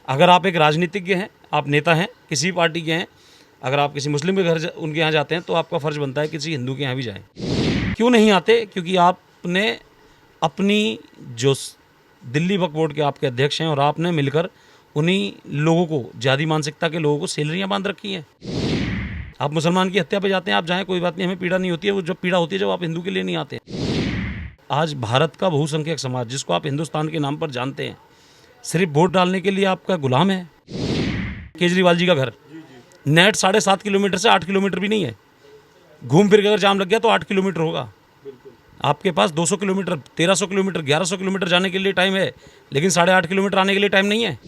अगर आप एक राजनीतिज्ञ हैं, आप नेता हैं, किसी पार्टी के हैं, अगर आप किसी मुस्लिम के घर उनके यहाँ जाते हैं तो आपका फ़र्ज़ बनता है किसी हिंदू के यहाँ भी जाएं। क्यों नहीं आते? क्योंकि आपने अपनी जो दिल्ली वक्फ बोर्ड के आपके अध्यक्ष हैं और आपने मिलकर उन्हीं लोगों को, जिहादी मानसिकता के लोगों को सेलरियाँ बांध रखी हैं। आप मुसलमान की हत्या पे जाते हैं, आप जाएँ, कोई बात नहीं, हमें पीड़ा नहीं होती है। वो जब पीड़ा होती है जब आप हिंदू के लिए नहीं आते। आज भारत का बहुसंख्यक समाज, जिसको आप हिंदुस्तान के नाम पर जानते हैं, सिर्फ वोट डालने के लिए आपका गुलाम है। केजरीवाल जी का घर नेट 7.5 किलोमीटर से 8 किलोमीटर भी नहीं है। घूम फिर के अगर जाम लग गया तो 8 किलोमीटर होगा। आपके पास 200 किलोमीटर, 1300 किलोमीटर, 1100 किलोमीटर जाने के लिए टाइम है, लेकिन 8.5 किलोमीटर आने के लिए टाइम नहीं है।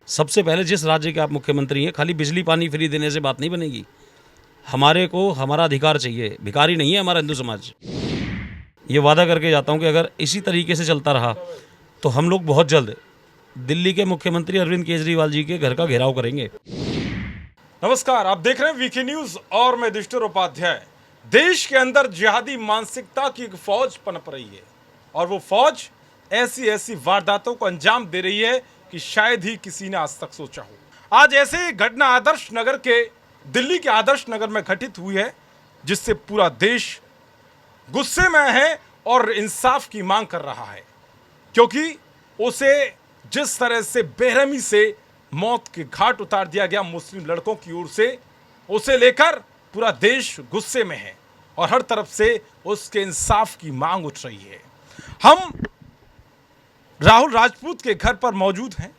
सबसे पहले जिस राज्य के आप मुख्यमंत्री हैं, खाली बिजली पानी फ्री देने से बात नहीं बनेगी। हमारे को हमारा अधिकार चाहिए। भिखारी नहीं है हमारा हिंदू समाज। ये वादा करके जाता हूँ कि अगर इसी तरीके से चलता रहा तो हम लोग बहुत जल्द दिल्ली के मुख्यमंत्री अरविंद केजरीवाल जी के घर का घेराव करेंगे। नमस्कार, आप देख रहे हैं वीके न्यूज और मैं युधिष्ठिर उपाध्याय। देश के अंदर जिहादी मानसिकता की एक फौज पनप रही है और वो फौज ऐसी वारदातों को अंजाम दे रही है कि शायद ही किसी ने आज तक सोचा हो। आज ऐसे घटना आदर्श नगर के, दिल्ली के आदर्श नगर में घटित हुई है, जिससे पूरा देश गुस्से में है और इंसाफ की मांग कर रहा है, क्योंकि उसे जिस तरह से बेरहमी से मौत के घाट उतार दिया गया मुस्लिम लड़कों की ओर से, उसे लेकर पूरा देश गुस्से में है और हर तरफ से उसके इंसाफ की मांग उठ रही है। हम राहुल राजपूत के घर पर मौजूद हैं,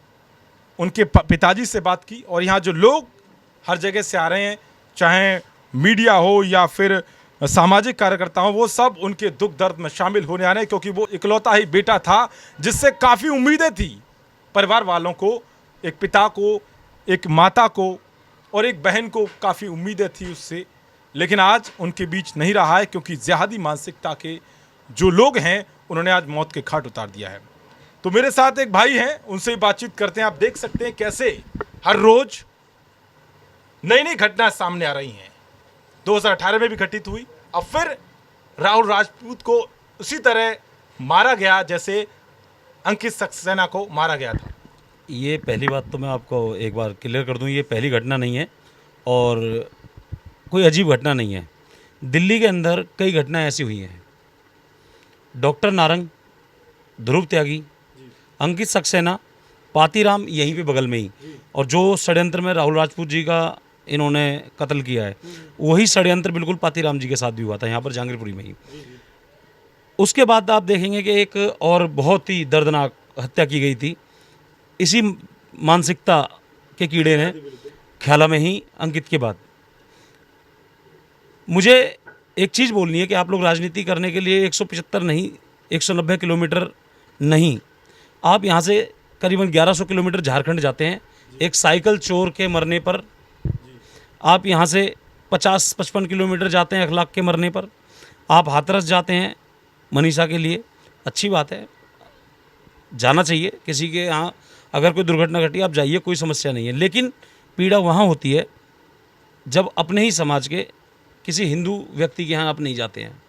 उनके पिताजी से बात की और यहाँ जो लोग हर जगह से आ रहे हैं, चाहे मीडिया हो या फिर सामाजिक कार्यकर्ता हो, वो सब उनके दुख दर्द में शामिल होने आ रहे हैं, क्योंकि वो इकलौता ही बेटा था जिससे काफ़ी उम्मीदें थी परिवार वालों को, एक पिता को, एक माता को और एक बहन को काफ़ी उम्मीदें थी उससे। लेकिन आज उनके बीच नहीं रहा है, क्योंकि जिहादी मानसिकता के जो लोग हैं उन्होंने आज मौत के घाट उतार दिया है। तो मेरे साथ एक भाई हैं, उनसे ही बातचीत करते हैं। आप देख सकते हैं कैसे हर रोज नई नई घटना सामने आ रही हैं। 2018 में भी घटित हुई, अब फिर राहुल राजपूत को उसी तरह मारा गया जैसे अंकित सक्सेना को मारा गया था। ये पहली बात तो मैं आपको एक बार क्लियर कर दूं, ये पहली घटना नहीं है और कोई अजीब घटना नहीं है। दिल्ली के अंदर कई घटनाएं ऐसी हुई हैं। डॉक्टर नारंग, ध्रुव त्यागी, अंकित सक्सेना, पातीराम यहीं पे बगल में ही, और जो षड्यंत्र में राहुल राजपूत जी का इन्होंने कत्ल किया है, वही षड्यंत्र बिल्कुल पातीराम जी के साथ भी हुआ था, यहाँ पर जहांगीरपुरी में ही। उसके बाद आप देखेंगे कि एक और बहुत ही दर्दनाक हत्या की गई थी इसी मानसिकता के कीड़े ने, ख्याला में ही, अंकित के बाद। मुझे एक चीज़ बोलनी है कि आप लोग राजनीति करने के लिए 175 नहीं, 190 किलोमीटर नहीं, आप यहाँ से करीबन 1100 किलोमीटर झारखंड जाते हैं एक साइकिल चोर के मरने पर। आप यहाँ से 50-55 किलोमीटर जाते हैं अखलाक के मरने पर। आप हाथरस जाते हैं मनीषा के लिए, अच्छी बात है, जाना चाहिए। किसी के यहाँ अगर कोई दुर्घटना घटी आप जाइए, कोई समस्या नहीं है। लेकिन पीड़ा वहाँ होती है जब अपने ही समाज के किसी हिंदू व्यक्ति के यहाँ आप नहीं जाते हैं।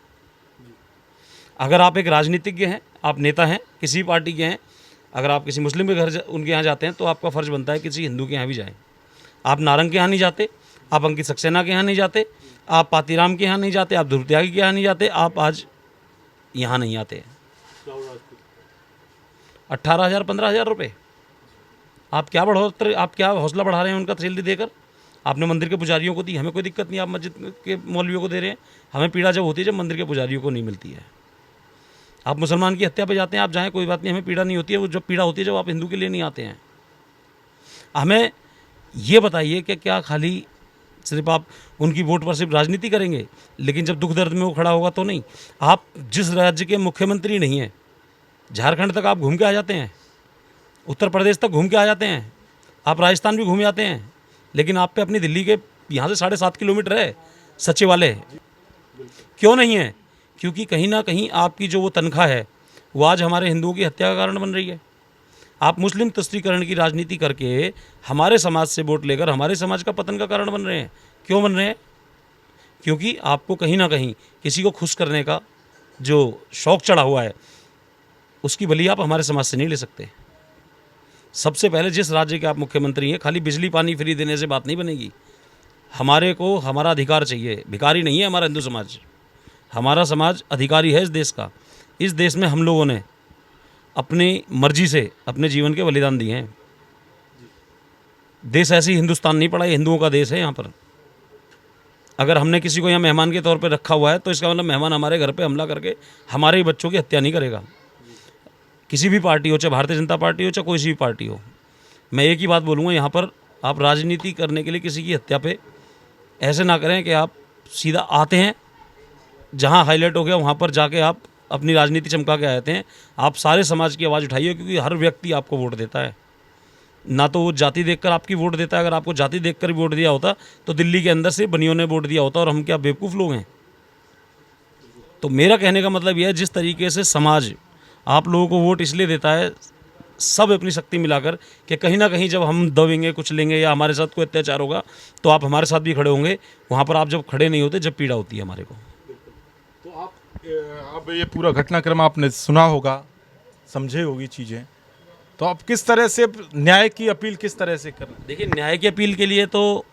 अगर आप एक राजनीतिज्ञ हैं, आप नेता हैं, किसी पार्टी के हैं, अगर आप किसी मुस्लिम के घर उनके यहाँ जाते हैं तो आपका फ़र्ज़ बनता है किसी हिंदू के यहाँ भी जाएं। आप नारंग के यहाँ नहीं जाते, आप अंकित सक्सेना के यहाँ नहीं जाते, आप पातीराम के यहाँ नहीं जाते, आप ध्रुव त्यागी के यहाँ नहीं जाते, आप आज यहाँ नहीं आते। 18,000 15,000 रुपये आप क्या बढ़ोतरी, आप क्या हौसला बढ़ा रहे हैं उनका सैलरी देकर? आपने मंदिर के पुजारियों को दी, हमें कोई दिक्कत नहीं, आप मस्जिद के मौलवियों को दे रहे हैं। हमें पीड़ा जब होती है जब मंदिर के पुजारियों को नहीं मिलती है। आप मुसलमान की हत्या पे जाते हैं, आप जाएँ, कोई बात नहीं, हमें पीड़ा नहीं होती है। वो जब पीड़ा होती है जब आप हिंदू के लिए नहीं आते हैं। हमें ये बताइए कि क्या खाली सिर्फ आप उनकी वोट पर सिर्फ राजनीति करेंगे, लेकिन जब दुख दर्द में वो खड़ा होगा तो नहीं? आप जिस राज्य के मुख्यमंत्री नहीं हैं, झारखंड तक आप घूम के आ जाते हैं, उत्तर प्रदेश तक घूम के आ जाते हैं, आप राजस्थान भी घूम जाते हैं, लेकिन आप पे अपनी दिल्ली के यहाँ से 7.5 किलोमीटर है सच्चे वाले। क्यों नहीं है? क्योंकि कहीं ना कहीं आपकी जो वो तनख्वाह है वो आज हमारे हिंदुओं की हत्या का कारण बन रही है। आप मुस्लिम तुष्टीकरण की राजनीति करके हमारे समाज से वोट लेकर हमारे समाज का पतन का कारण बन रहे हैं। क्यों बन रहे हैं? क्योंकि आपको कहीं ना कहीं किसी को खुश करने का जो शौक़ चढ़ा हुआ है, उसकी बलि आप हमारे समाज से नहीं ले सकते। सबसे पहले जिस राज्य के आप मुख्यमंत्री हैं, खाली बिजली पानी फ्री देने से बात नहीं बनेगी। हमारे को हमारा अधिकार चाहिए। भिखारी नहीं है हमारा हिंदू समाज, हमारा समाज अधिकारी है इस देश का। इस देश में हम लोगों ने अपनी मर्जी से अपने जीवन के बलिदान दिए हैं। देश ऐसे ही हिंदुस्तान नहीं पड़ा, ये हिंदुओं का देश है। यहाँ पर अगर हमने किसी को यहाँ मेहमान के तौर पे रखा हुआ है तो इसका मतलब मेहमान हमारे घर पे हमला करके हमारे ही बच्चों की हत्या नहीं करेगा। किसी भी पार्टी हो, चाहे भारतीय जनता पार्टी हो, चाहे कोई सी भी पार्टी हो, मैं एक ही बात बोलूँगा, यहाँ पर आप राजनीति करने के लिए किसी की हत्या पे ऐसे ना करें कि आप सीधा आते हैं, जहाँ हाईलाइट हो गया वहाँ पर जाके आप अपनी राजनीति चमका के आते हैं। आप सारे समाज की आवाज़ उठाइए, क्योंकि हर व्यक्ति आपको वोट देता है। ना तो वो जाति देखकर आपकी वोट देता है। अगर आपको जाति देखकर वोट दिया होता तो दिल्ली के अंदर से बनियों ने वोट दिया होता, और हम क्या बेवकूफ़ लोग हैं? तो मेरा कहने का मतलब यह है, जिस तरीके से समाज आप लोगों को वोट इसलिए देता है, सब अपनी शक्ति मिलाकर, कि कहीं ना कहीं जब हम दबेंगे, कुछ लेंगे या हमारे साथ कोई अत्याचार होगा तो आप हमारे साथ भी खड़े होंगे। वहाँ पर आप जब खड़े नहीं होते, जब पीड़ा होती है हमारे को। तो आप अब ये पूरा घटनाक्रम आपने सुना होगा, समझे होगी चीज़ें, तो आप किस तरह से न्याय की अपील किस तरह से कर रहे हैं? देखिए, न्याय की अपील के लिए तो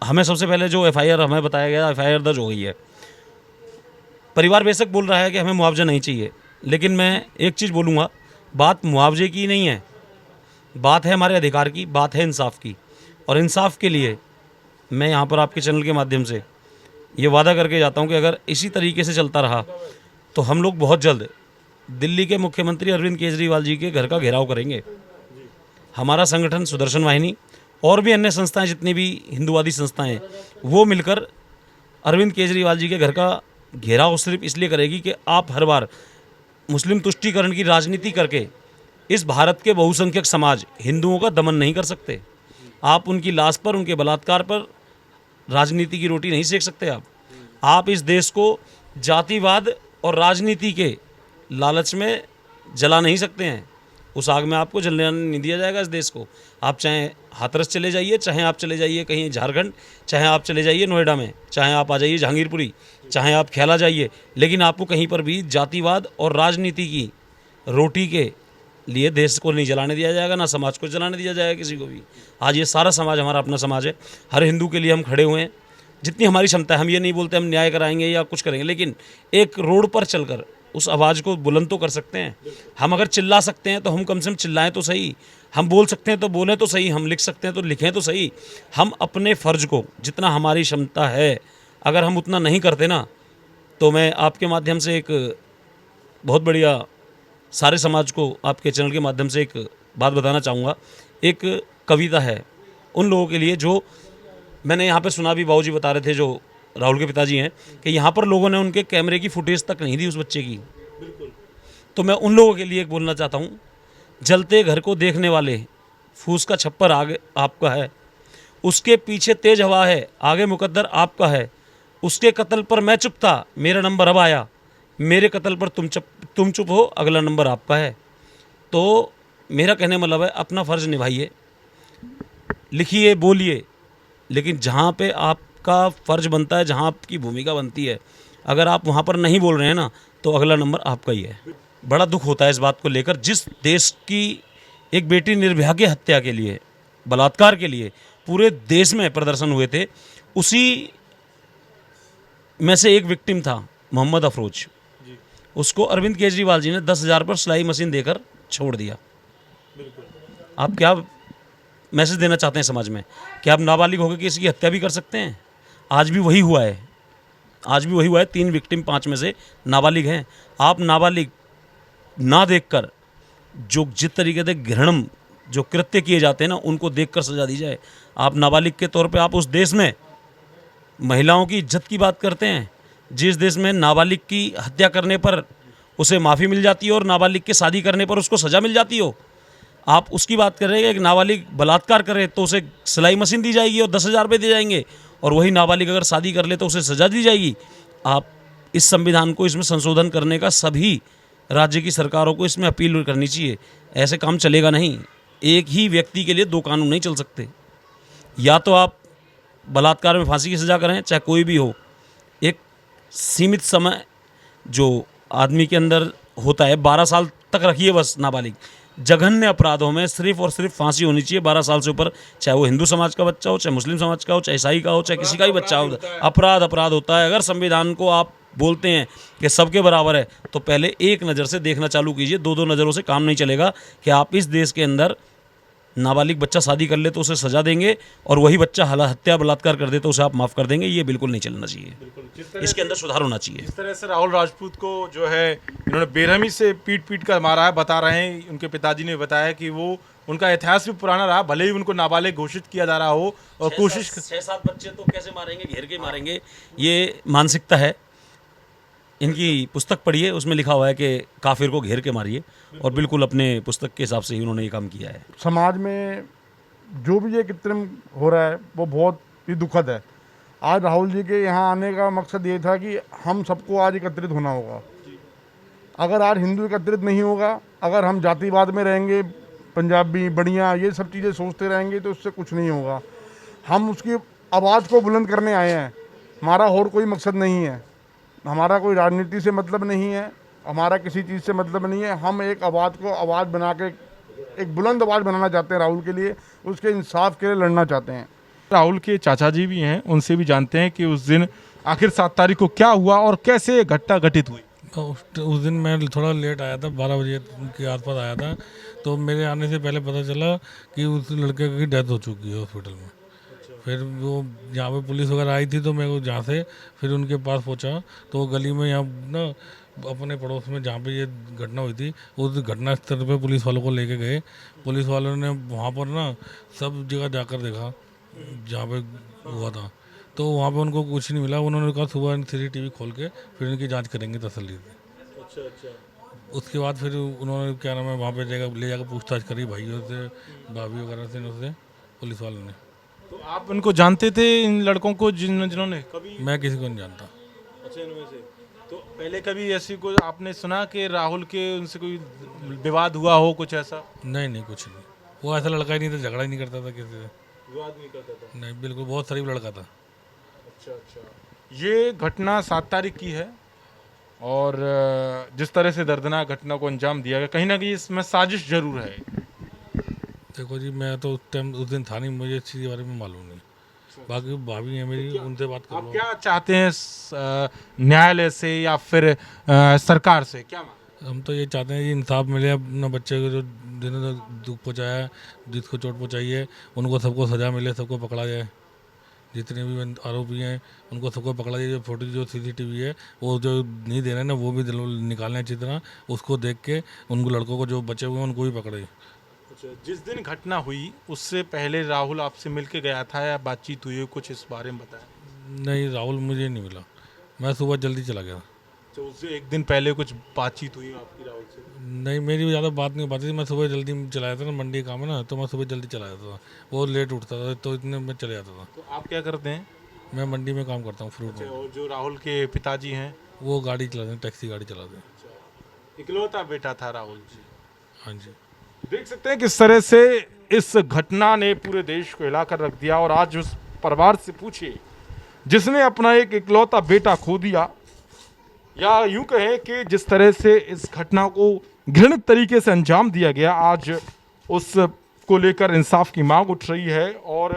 हमें सबसे पहले जो एफआईआर हमें बताया गया, एफआईआर दर्ज हो गई है। परिवार बेशक बोल रहा है कि हमें मुआवजा नहीं चाहिए, लेकिन मैं एक चीज़ बोलूँगा, बात मुआवजे की नहीं है, बात है हमारे अधिकार की, बात है इंसाफ की। और इंसाफ के लिए मैं यहाँ पर आपके चैनल के माध्यम से ये वादा करके जाता हूँ कि अगर इसी तरीके से चलता रहा तो हम लोग बहुत जल्द दिल्ली के मुख्यमंत्री अरविंद केजरीवाल जी के घर का घेराव करेंगे। हमारा संगठन सुदर्शन वाहिनी और भी अन्य संस्थाएं, जितनी भी हिंदूवादी संस्थाएं हैं, वो मिलकर अरविंद केजरीवाल जी के घर का घेराव सिर्फ इसलिए करेगी कि आप हर बार मुस्लिम तुष्टीकरण की राजनीति करके इस भारत के बहुसंख्यक समाज हिंदुओं का दमन नहीं कर सकते। आप उनकी लाश पर, उनके बलात्कार पर राजनीति की रोटी नहीं सेक सकते। आप इस देश को जातिवाद और राजनीति के लालच में जला नहीं सकते हैं। उस आग में आपको जलने नहीं दिया जाएगा इस देश को। आप चाहे हाथरस चले जाइए, चाहे आप चले जाइए कहीं झारखंड, चाहे आप चले जाइए नोएडा में, चाहे आप आ जाइए जहांगीरपुरी, चाहे आप खेला जाइए, लेकिन आपको कहीं पर भी जातिवाद और राजनीति की रोटी के लिए देश को नहीं जलाने दिया जाएगा, ना समाज को जलाने दिया जाएगा किसी को भी। आज ये सारा समाज हमारा अपना समाज है। हर हिंदू के लिए हम खड़े हुए हैं, जितनी हमारी क्षमता है। हम ये नहीं बोलते हम न्याय कराएंगे या कुछ करेंगे, लेकिन एक रोड पर चलकर उस आवाज़ को बुलंद तो कर सकते हैं। हम अगर चिल्ला सकते हैं तो हम कम से कम चिल्लाएं तो सही, हम बोल सकते हैं तो बोलें तो सही, हम लिख सकते हैं तो लिखें तो सही। हम अपने फ़र्ज को, जितना हमारी क्षमता है, अगर हम उतना नहीं करते ना, तो मैं आपके माध्यम से एक बहुत बढ़िया सारे समाज को आपके चैनल के माध्यम से एक बात बताना चाहूँगा। एक कविता है उन लोगों के लिए जो मैंने यहाँ पे सुना, भी बाबूजी बता रहे थे, जो राहुल के पिताजी हैं, कि यहाँ पर लोगों ने उनके कैमरे की फुटेज तक नहीं दी उस बच्चे की। तो मैं उन लोगों के लिए एक बोलना चाहता हूँ, जलते घर को देखने वाले, फूस का छप्पर आगे आपका है, उसके पीछे तेज हवा है, आगे मुकद्दर आपका है, उसके कत्ल पर मैं चुप था, मेरा नंबर अब आया, मेरे कत्ल पर तुम चुप हो, अगला नंबर आपका है। तो मेरा कहने मतलब है, अपना फ़र्ज़ निभाइए, लिखिए, बोलिए, लेकिन जहाँ पे आपका फ़र्ज़ बनता है, जहाँ आपकी भूमिका बनती है, अगर आप वहाँ पर नहीं बोल रहे हैं ना, तो अगला नंबर आपका ही है। बड़ा दुख होता है इस बात को लेकर। जिस देश की एक बेटी निर्भया की हत्या के लिए, बलात्कार के लिए पूरे देश में प्रदर्शन हुए थे, उसी में से एक विक्टिम था मोहम्मद अफरोज। उसको अरविंद केजरीवाल जी ने 10,000 पर सिलाई मशीन देकर छोड़ दिया। आप क्या मैसेज देना चाहते हैं समाज में? क्या आप नाबालिग होकर किसी की हत्या भी कर सकते हैं? आज भी वही हुआ है, आज भी वही हुआ है। 3 विक्टिम 5 में से नाबालिग हैं। आप नाबालिग ना देखकर जो जिस तरीके से घृणम जो कृत्य किए जाते हैं ना, उनको देखकर सजा दी जाए। आप नाबालिग के तौर पे आप उस देश में महिलाओं की इज्जत की बात करते हैं, जिस देश में नाबालिग की हत्या करने पर उसे माफ़ी मिल जाती है और नाबालिग के शादी करने पर उसको सज़ा मिल जाती हो, आप उसकी बात कर रहे हैं कि नाबालिग बलात्कार करे तो उसे सिलाई मशीन दी जाएगी और 10,000 रुपये दिए जाएंगे, और वही नाबालिग अगर शादी कर ले तो उसे सज़ा दी जाएगी। आप इस संविधान को, इसमें संशोधन करने का सभी राज्य की सरकारों को इसमें अपील करनी चाहिए। ऐसे काम चलेगा नहीं। एक ही व्यक्ति के लिए 2 कानून नहीं चल सकते। या तो आप बलात्कार में फांसी की सज़ा करें, चाहे कोई भी हो, एक सीमित समय जो आदमी के अंदर होता है, 12 साल तक रखिए बस नाबालिग। जघन्य अपराधों में सिर्फ और सिर्फ फांसी होनी चाहिए 12 साल से ऊपर, चाहे वो हिंदू समाज का बच्चा हो, चाहे मुस्लिम समाज का हो, चाहे ईसाई का हो, चाहे किसी का भी बच्चा हो। अपराध होता है। अगर संविधान को आप बोलते हैं कि सबके बराबर है, तो पहले एक नज़र से देखना चालू कीजिए। दो नज़रों से काम नहीं चलेगा कि आप इस देश के अंदर नाबालिग बच्चा शादी कर ले तो उसे सजा देंगे, और वही बच्चा हत्या बलात्कार कर दे तो उसे आप माफ़ कर देंगे। ये बिल्कुल नहीं चलना चाहिए, इसके अंदर सुधार होना चाहिए। इस तरह से राहुल राजपूत को जो है इन्होंने बेरहमी से पीट कर मारा है। बता रहे हैं, उनके पिताजी ने बताया कि वो उनका इतिहास भी पुराना रहा, भले ही उनको नाबालिग घोषित किया जा रहा हो और कोशिश 6-7 बच्चे तो कैसे मारेंगे, घेर के मारेंगे। ये मानसिकता है। इनकी पुस्तक पढ़िए, उसमें लिखा हुआ है कि काफिर को घेर के मारिए, और बिल्कुल अपने पुस्तक के हिसाब से ही उन्होंने ये काम किया है। समाज में जो भी ये कृत्रिम हो रहा है वो बहुत ही दुखद है। आज राहुल जी के यहाँ आने का मकसद ये था कि हम सबको आज एकत्रित होना होगा। अगर आज हिंदू एकत्रित नहीं होगा, अगर हम जातिवाद में रहेंगे, पंजाबी बढ़िया ये सब चीज़ें सोचते रहेंगे, तो उससे कुछ नहीं होगा। हम उसकी आवाज़ को बुलंद करने आए हैं। हमारा और कोई मकसद नहीं है, हमारा कोई राजनीति से मतलब नहीं है, हमारा किसी चीज़ से मतलब नहीं है। हम एक आवाज़ को आवाज़ बना के एक बुलंद आवाज़ बनाना चाहते हैं राहुल के लिए, उसके इंसाफ के लिए लड़ना चाहते हैं। राहुल के चाचा जी भी हैं, उनसे भी जानते हैं कि उस दिन आखिर 7 तारीख को क्या हुआ और कैसे ये घटना घटित हुई। उस दिन मैं थोड़ा लेट आया था, 12 बजे के आसपास आया था, तो मेरे आने से पहले पता चला कि उस लड़के की डेथ हो चुकी है हॉस्पिटल में। फिर वो यहाँ पे पुलिस वगैरह आई थी, तो मैं जहाँ से फिर उनके पास पहुँचा, तो वो गली में यहाँ ना अपने पड़ोस में जहाँ पे ये घटना हुई थी, उस घटना स्थल पे पुलिस वालों को लेके गए। पुलिस वालों ने वहाँ पर ना सब जगह जाकर देखा जहाँ पे हुआ था, तो वहाँ पे उनको कुछ नहीं मिला। उन्होंने कहा सुबह CCTV खोल के फिर इनकी जांच करेंगे तसल्ली से। अच्छा। उसके बाद फिर उन्होंने क्या नाम है वहाँ पे ले जाकर पूछताछ करी भाइयों से, भाभी वगैरह से, उनसे पुलिस वालों ने। तो आप उनको जानते थे, इन लड़कों को जिन्होंने कभी? मैं किसी को नहीं जानता। अच्छा, इनमें से तो पहले कभी ऐसी कोई आपने सुना कि राहुल के उनसे कोई विवाद हुआ हो, कुछ ऐसा? नहीं, कुछ नहीं। वो ऐसा लड़का ही नहीं था, झगड़ा ही नहीं करता था किसी से, विवाद नहीं करता था। नहीं, बिल्कुल बहुत शरीफ लड़का था। अच्छा। ये घटना 7 तारीख की है, और जिस तरह से दर्दनाक घटना को अंजाम दिया गया, कहीं ना कहीं इसमें साजिश जरूर है। देखो जी, मैं तो उस दिन था नहीं, मुझे इस चीज़ के बारे में मालूम नहीं। बाकी भाभी है मेरी, उनसे बात कर लो। आप क्या चाहते हैं न्यायालय से या फिर सरकार से, क्या मांग? हम तो ये चाहते हैं कि इंसाफ मिले अपना बच्चे को, जो जिन्होंने दुख पहुँचाया है, जिसको चोट पहुँचाई है, उनको सबको सज़ा मिले, सबको पकड़ा जाए। जितने भी आरोपी हैं उनको सबको पकड़ा जाए। जो फोटो जो CCTV है वो जो नहीं दे रहे हैं ना, वो भी निकालना अच्छी तरह, उसको देख के उनको लड़कों को जो बचे हुए हैं उनको भी पकड़े। अच्छा, जिस दिन घटना हुई उससे पहले राहुल आपसे मिलके गया था या बातचीत हुई, कुछ इस बारे में बताया? नहीं, राहुल मुझे नहीं मिला, मैं सुबह जल्दी चला गया। तो उससे एक दिन पहले कुछ बातचीत हुई आपकी राहुल से? नहीं, मेरी ज़्यादा बात नहीं हो पाती थी। मैं सुबह जल्दी चलाया था ना, मंडी काम है ना, तो मैं सुबह जल्दी चला जाता था। वो लेट उठता था, तो इतने में चले जाता था। तो आप क्या करते हैं? मैं मंडी में काम करता हूँ, फ्रूट में। और जो राहुल के पिताजी हैं वो गाड़ी चलाते हैं, टैक्सी गाड़ी चलाते हैं। इकलौता बेटा था राहुल जी। हाँ जी। देख सकते हैं किस तरह से इस घटना ने पूरे देश को हिलाकर रख दिया। और आज उस परिवार से पूछिए जिसने अपना एक इकलौता बेटा खो दिया, या यूं कहें कि जिस तरह से इस घटना को घृणित तरीके से अंजाम दिया गया, आज उस को लेकर इंसाफ की मांग उठ रही है। और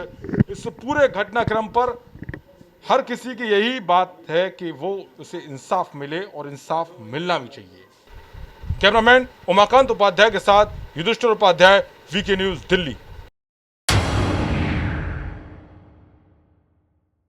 इस पूरे घटनाक्रम पर हर किसी की यही बात है कि वो उसे इंसाफ मिले, और इंसाफ मिलना भी चाहिए। कैमरामैन उमाकांत उपाध्याय के साथ युधिष्ठिर उपाध्याय, VK न्यूज़, दिल्ली।